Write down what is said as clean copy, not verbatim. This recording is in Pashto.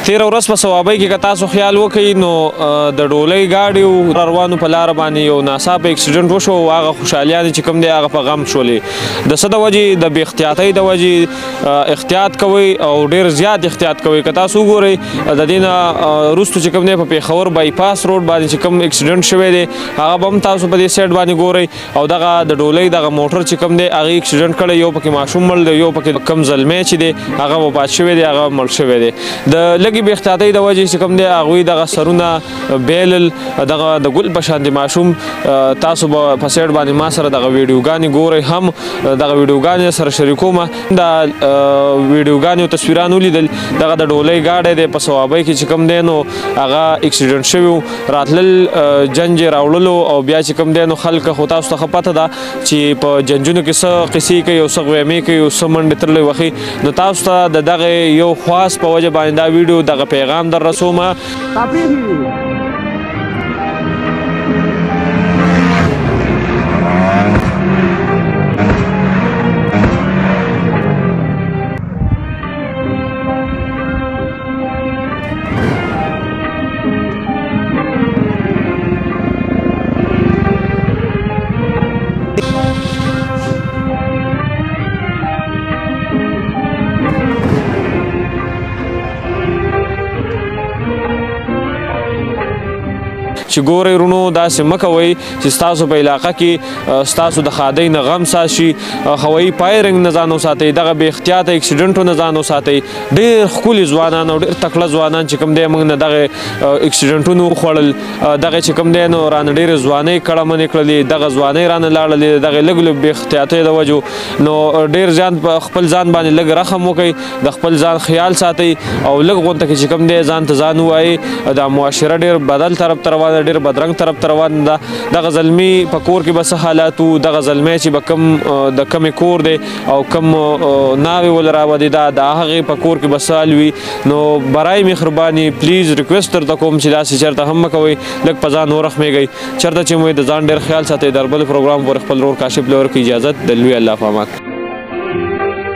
تیره ورځ په ثوابۍ کې که تاسو خیال وکړئ نو د ډولۍ ګاډیو روانو په لاره باندې یو ناڅاپه اکسیډنټ وشو او هغه خوشحالیانې چې کوم دی هغه په غم شولې د څه د وجې د بې احتیاطۍ د وجې احتیاط کوئ او ډېر زیات احتیاط کوئ که تاسو وګورئ د دې نه وروستو چې کوم دی په پېښور بایپاس روډ باندې چې کوم اکسیډنټ شوی دی هغه به هم تاسو په دې سایډ باندې ګورئ او دغه د ډولۍ دغه موټر چې کوم دی هغې اکسیډنټ کړی یو پکې ماشوم مړ دی یو پکې کم زلمی چې دی هغه وفات شوی دی هغه مړ شوی دی د لږې بې احتیاطۍ د وجې چې کوم دی هغوی دغه سرونه بیلل دغه د ګل په شان د ماشوم تاسو به په سایډ باندې ما سره دغه ویډیوګانې ګورئ هم دغه ویډیوګانې سره شریکوم دا ویډیوګانې او تصویران ولیدل دغه د ډولۍ ګاډی دی په ثوابۍ کې چې کوم دی نو هغه اکسیډنټ شوي و راتلل جنج یې راوړلو او بیا چې کوم دی نو خلک خو تاسو ته ښه پته ده چې په جنجونو کې څه قصې کوي او څه غویمې کوي او څه منډې ترلې وښي نو تاسو ته د دغه یو خواص په وجه باندې دا ویډیو دغه پیغام در رسومه چې ګورئ ورونو داسې مه کوئ چې ستاسو په علاقه کې ستاسو د ښادۍ نه غم ساز شي هوایي فایرنګ نه ځان وساتئ دغه بې احتیاطه اکسیډنټو نه ځان وساتئ ډېر ښکلي ځوانان او ډېر تکړه ځوانان چې کوم دی موږ نه دغه اکسیډنټونو وخوړل دغه چې کوم دی نو رانه ډېرې ځوانۍ کړمنې کړلې دغه ځوانۍ رانه لاړلې دغه لږ لږ بې احتیاطۍ د وجو نو ډېر زیان په خپل ځان باندې لږ رحم وکړئ د خپل ځان خیال ساتئ او لږ غونته کې چې کوم دی ځان ته ځان ووایئ دا معاشره ډېر بدل طرف ته روانه ډېر بدرنګ طرف ته روان ده دغه زلمي په کور کې به څه حالات وو دغه زلمی چې به کم د کمې کور دی او کم ناوې ول راودي دا د هغې په کور کې به څه حال وي نو برای مهرباني پلیز ریکویسټ درته کوم چې داسې چېرته هم مه کوئ لږ په ځان ورحمېږئ چېرته چې مو د ځان ډېر خیال ساتئ د بل پروګرام پورې خپل ورور کاشف لور کې اجازت د لوی الله په امان